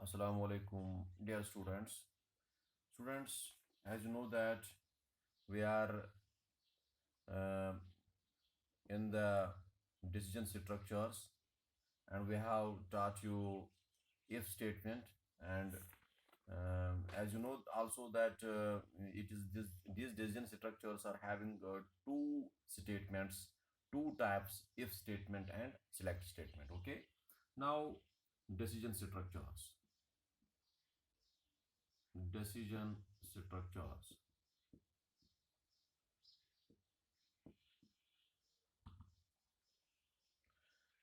Assalamu alaikum, dear students. Students, as you know that we are uh, in the decision structures, and we have taught you if statement, and as you know also that it is these decision structures are having two statements, two types: if statement and select statement. Okay, now decision structures. Decision structures.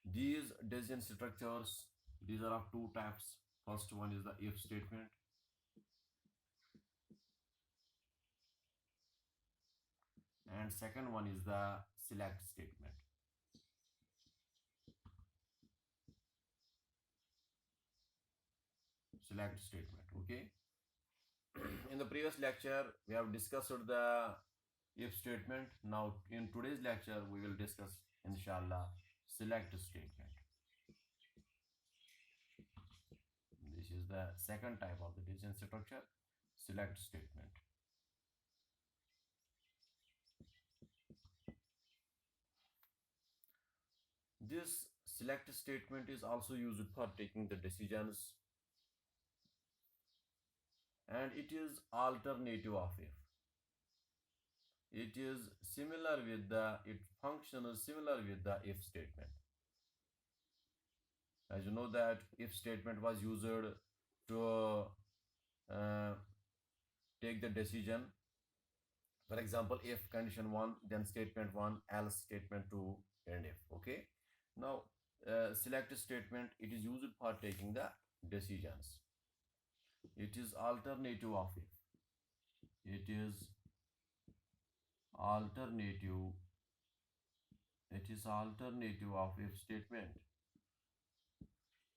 These decision structures, these are of two types. First one is the if statement, and second one is the select statement. Select statement. Okay. In the previous lecture, we have discussed the if statement. Now, in today's lecture, we will discuss, inshallah, select statement. This is the second type of the decision structure, select statement. This select statement is also used for taking the decisions, and it is alternative of if. It is similar with the, it functions similar with the if statement. As you know that if statement was used to uh, take the decision. For example, if condition 1, then statement 1, else statement 2, and if. Okay. Now, select statement, it is used for taking the decisions. It is alternative of if. It is alternative. It is alternative of if statement.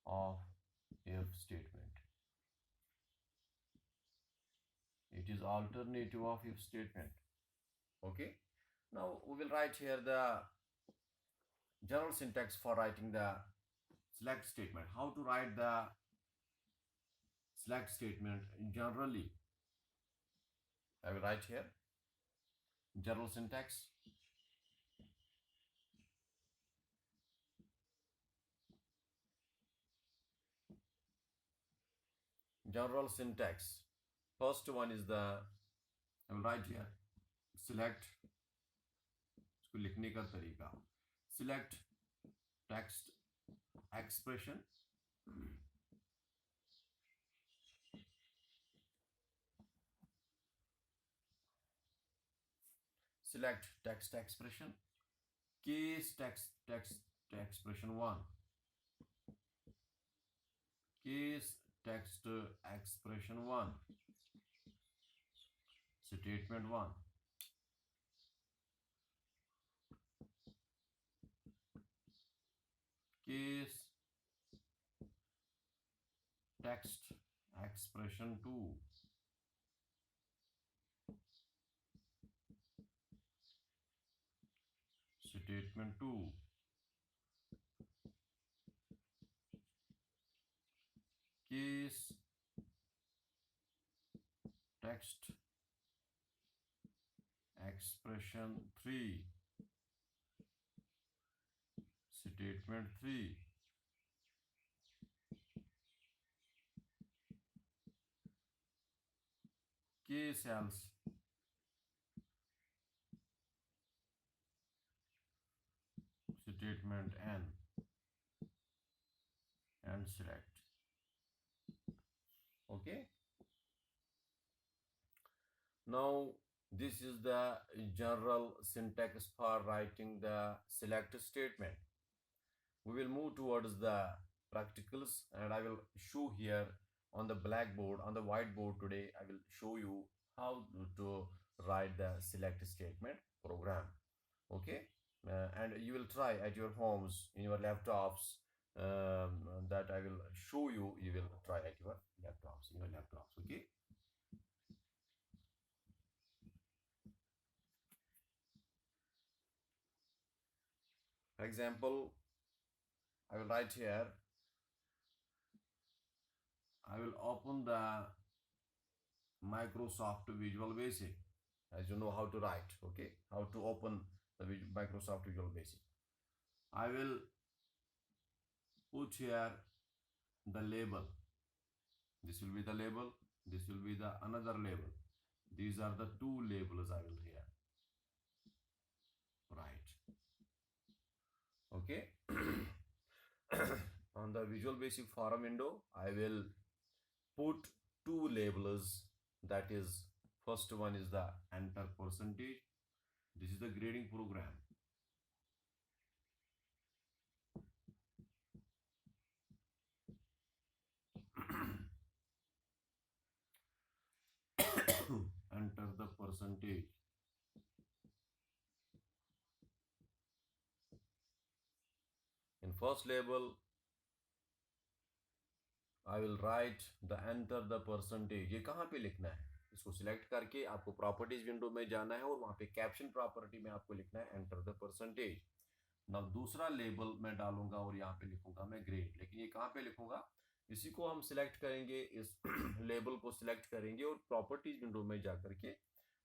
Of if statement. It is alternative of if statement. Okay. Now we will write here the general syntax for writing the select statement. How to write the select statement generally? I will write here general syntax. General syntax. First one is the, I will write here select. इसको लिखने का तरीका, select text expression. Select text expression. Case text expression 1. Case text expression 1. Statement 1. Case text expression 2. Statement 2. Case text expression 3. Statement 3. Case else. Statement N. And select. Okay. Now this is the general syntax for writing the select statement. We will move towards the practicals, and I will show here on the blackboard, on the whiteboard today. I will show you how to write the select statement program. Okay. And you will try at your homes, in your laptops, that I will show you. You will try at your laptops, in your laptops. Okay. For example, I will write here will open the Microsoft Visual Basic. As you know how to write, okay, how to open the Microsoft Visual Basic. I will put here the label. This will be the label. This will be the another label. These are the two labels I will here write. Okay. On the Visual Basic forum window, I will put two labels. That is, first one is the enter percentage. This is the grading program. Enter the percentage. In first label, I will write the enter the percentage. ये कहाँ पे लिखना है? इसको select करके आपको properties window में जाना है और वहाँ पे कैप्शन प्रॉपर्टी में आपको लिखना है एंटर द परसेंटेज. ना दूसरा लेबल मैं डालूंगा और यहाँ पे लिखूंगा मैं ग्रेड. लेकिन ये कहाँ पे लिखूंगा? इसी को हम सिलेक्ट करेंगे, इस लेबल को सिलेक्ट करेंगे और प्रॉपर्टीज विंडो में जा करके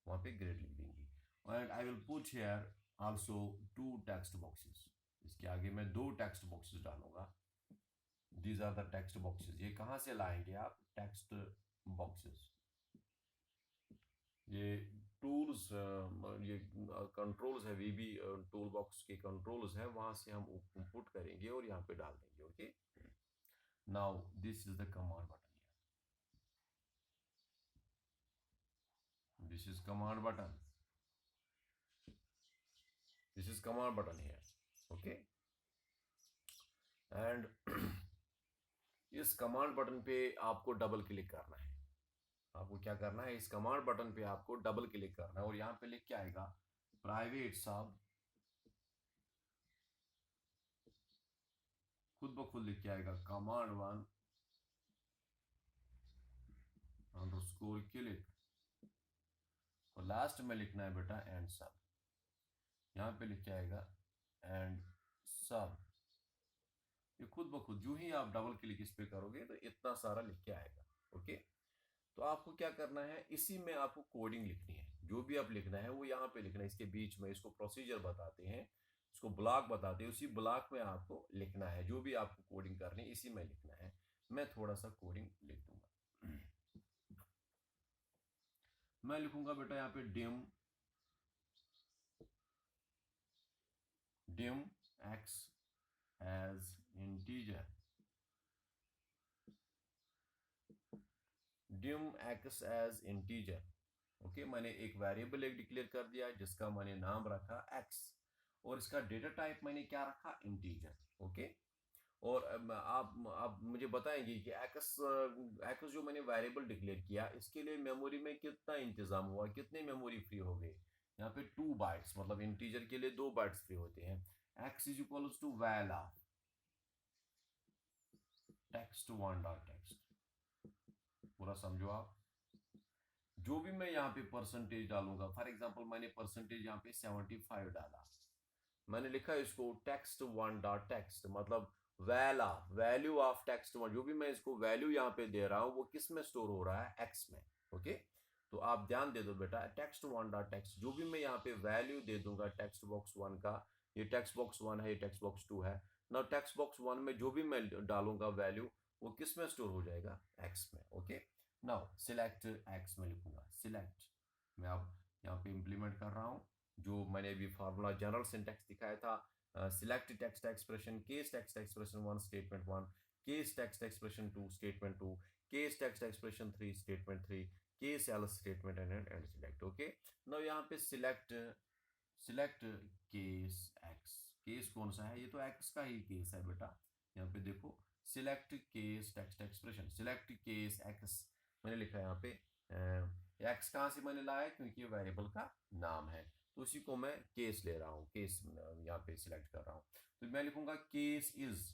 वहाँ पे ग्रेड लिख देंगे. And I will put here also two text boxes. इसके आगे मैं दो टेक्स्ट बॉक्सेस डालूंगा. These are the text boxes. ये कहाँ से लाएंगे आप? Text boxes. ये टूल्स, ये कंट्रोल्स है, वीबी टूल बॉक्स के कंट्रोल्स है, वहां से हम इनपुट करेंगे और यहाँ पे डाल देंगे. Okay. Now this is the command button. This is command button. This is command button here. Okay. And इस कमांड बटन पे आपको डबल क्लिक करना है. आपको क्या करना है? इस कमांड बटन पे आपको डबल क्लिक करना है और यहाँ पे लिख के आएगा प्राइवेट सब. खुद ब खुद लिख के आएगा कमांड 1 अंडरस्कोर क्लिक. और लास्ट में लिखना है बेटा एंड सब. यहाँ पे लिख के आएगा एंड सब. ये खुद ब खुद जो ही आप डबल क्लिक इस पे करोगे तो इतना सारा लिख के आएगा. ओके. तो आपको क्या करना है? इसी में आपको कोडिंग लिखनी है. जो भी आप लिखना है वो यहाँ पे लिखना है. इसके बीच में इसको प्रोसीजर बताते हैं, इसको ब्लॉक बताते हैं. उसी ब्लॉक में आपको लिखना है. जो भी आपको कोडिंग करनी है इसी में लिखना है. मैं थोड़ा सा कोडिंग लिख दूंगा. मैं लिखूंगा बेटा यहाँ पे dim x as integer. dim x as integer. Okay. मैंने एक वेरिएबल एक डिक्लेयर कर दिया जिसका मैंने नाम रखा x और इसका डेटा टाइप मैंने क्या रखा? इंटीजर. ओके. और आप मुझे बताएंगे कि x जो मैंने वेरिएबल डिक्लेयर किया इसके लिए मेमोरी में कितना इंतजाम हुआ, कितने मेमोरी फ्री हो गए? यहाँ पे 2 बाइट्स, मतलब इंटीजर के लिए 2 बाइट्स फ्री होते हैं. x is equal to val of text 1 dot text. पूरा समझो आप. जो भी मैं यहाँ पे परसेंटेज डालूंगा, फॉर एग्जांपल मैंने परसेंटेज यहाँ पे 75 डाला. मैंने लिखा इसको टेक्स्ट 1 डॉट टेक्स्ट, मतलब वैल्यू ऑफ टेक्स्ट 1. जो भी मैं इसको वैल्यू यहाँ पे दे रहा हूँ वो किस में स्टोर हो रहा है? x में. ओके. तो आप ध्यान दे दो बेटा, टेक्स्ट 1 डॉट टेक्स्ट जो भी मैं यहाँ पे वैल्यू दे दूंगा टेक्स्ट बॉक्स 1 का, ये टेक्स्ट बॉक्स 1 है, ये टेक्स्ट बॉक्स 2 है ना. टेक्स्ट बॉक्स 1 में जो भी मैं डालूंगा वैल्यू वो किस में स्टोर हो जाएगा? x में. ओके. नाउ सिलेक्ट x में लिखूंगा. सिलेक्ट मैं अब यहाँ पे इंप्लीमेंट कर रहा हूँ जो मैंने अभी फार्मूला जनरल सिंटैक्स दिखाया था. Select text expression, case text expression 1 statement 1, case text expression 2 statement 2, case text expression 3 statement 3, case else statement and select. Okay. Now यहाँ पे सिलेक्ट केस x. केस कौन सा है? ये तो x का ही केस है बेटा. यहाँ पे देखो select case text expression, select case x मैंने लिखा है यहाँ पे. x कहाँ से मैंने लाया? क्योंकि ये वेरिएबल का नाम है तो उसी को मैं केस ले रहा हूँ. केस यहाँ पे सिलेक्ट कर रहा हूँ. तो मैं लिखूंगा case is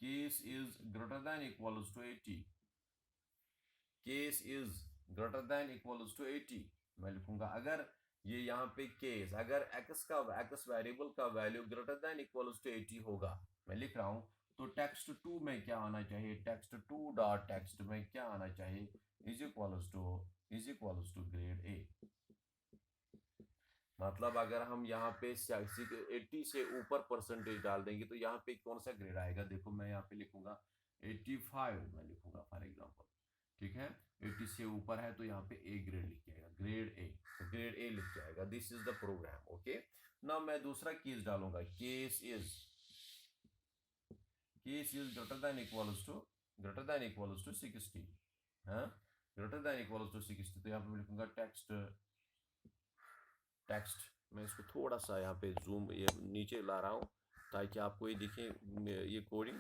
greater than equals to 80. Case is greater than equals to 80 मैं लिखूंगा. अगर ये यहाँ पे केस, अगर x वेरिएबल का value greater than equals to 80 होगा, मैं लिख रहा हूँ तो टेक्स्ट टू में क्या आना चाहिए, टेक्स्ट टू डॉट टेक्स्ट में क्या आना चाहिए, is equals to grade A. मतलब अगर हम यहाँ पे 80 से ऊपर परसेंटेज डाल देंगे तो यहाँ पे कौन सा ग्रेड आएगा, देखो मैं यहाँ पे लिखूंगा 85 मैं लिखूंगा फॉर एग्जांपल, ठीक है। 80 से ऊपर है तो यहाँ पे ए ग्रेड लिख जाएगा, ग्रेड ए, तो ग्रेड ए लिख जाएगा। This is the program, okay. ना मैं दूसरा केस डालूंगा, case is greater than equals to 60, हाँ, ग्रेटर देन इक्वल्स टू 60, तो यहाँ पे मैं लिखूंगा टेक्स्ट मैं इसको थोड़ा सा यहाँ पे जूम ये नीचे ला रहा हूँ ताकि आपको ये दिखे ये कोडिंग।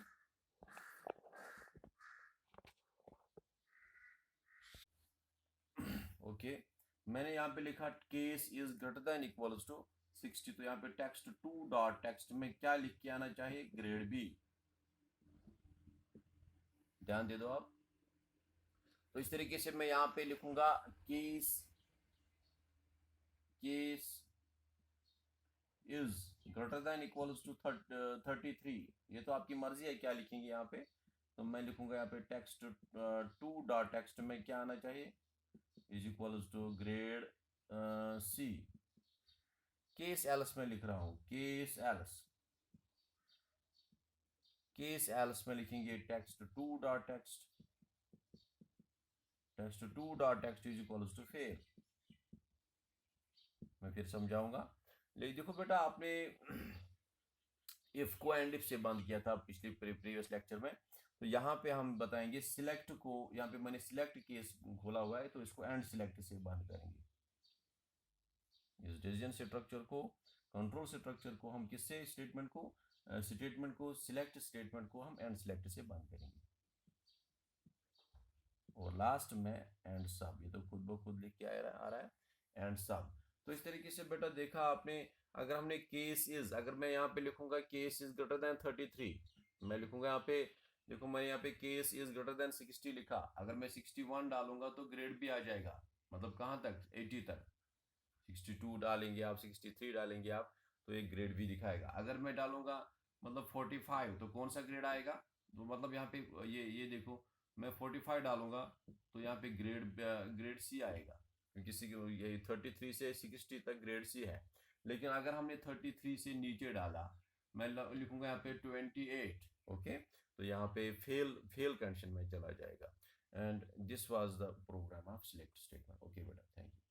ओके, मैंने यहाँ पे लिखा case is greater than equals to 60, तो यहाँ पे टेक्स्ट टू डॉट टेक्स्ट में क्या लिख के आना चाहिए, ग्रेड बी। ध्यान दे दो आप। तो इस तरीके से मैं यहाँ पे लिखूंगा case is greater than equals to 33, ये तो आपकी मर्जी है क्या लिखेंगे यहाँ पे। तो मैं लिखूंगा यहाँ पे टेक्स्ट टू डॉट टेक्स्ट में क्या आना चाहिए, is equals to grade C. Case else में लिख रहा हूं, केस एल्स में लिखेंगे text two dot text is equals to fail. मैं फिर समझाऊंगा, लेकिन देखो बेटा आपने इफ को एंड इफ से बंद किया था पिछले प्रीवियस लेक्चर में, तो यहाँ पे हम बताएंगे सिलेक्ट को, यहाँ पे मैंने सिलेक्ट केस खोला हुआ है तो इसको एंड सिलेक्ट से बंद करेंगे। इस डिसीजन स्ट्रक्चर को, कंट्रोल स्ट्रक्चर को हम किससे, स्टेटमेंट को सिलेक्ट स्टेटमेंट को हम एंड सिलेक्ट से बंद करेंगे। और लास्ट में एंड सब, ये तो खुद ब खुद लिख के आ रहा है एंड सब। तो इस तरीके से बेटा देखा आपने, अगर हमने केस इज, अगर मैं यहाँ पे लिखूंगा केस इज ग्रेटर देन 33, मैं लिखूंगा यहाँ पे, देखो मैं यहाँ पे केस इज ग्रेटर देन 60 लिखा, अगर मैं 61 डालूंगा तो ग्रेड भी आ जाएगा, मतलब कहाँ तक, 80 तक। 62 डालेंगे आप, 63 डालेंगे आप, तो एक ग्रेड भी दिखाएगा। अगर मैं डालूंगा मतलब 45 तो कौन सा ग्रेड आएगा, तो मतलब यहाँ पे ये देखो मैं 45 डालूंगा तो यहाँ पे ग्रेड सी आएगा, क्योंकि ये 33 से 60 तक ग्रेड सी है। लेकिन अगर हमने 33 से नीचे डाला, मैं लिखूंगा यहाँ पे 28, ओके, तो यहाँ पे फेल कंडीशन में चला जाएगा। And this was the program of select statement. Okay बेटा, थैंक यू।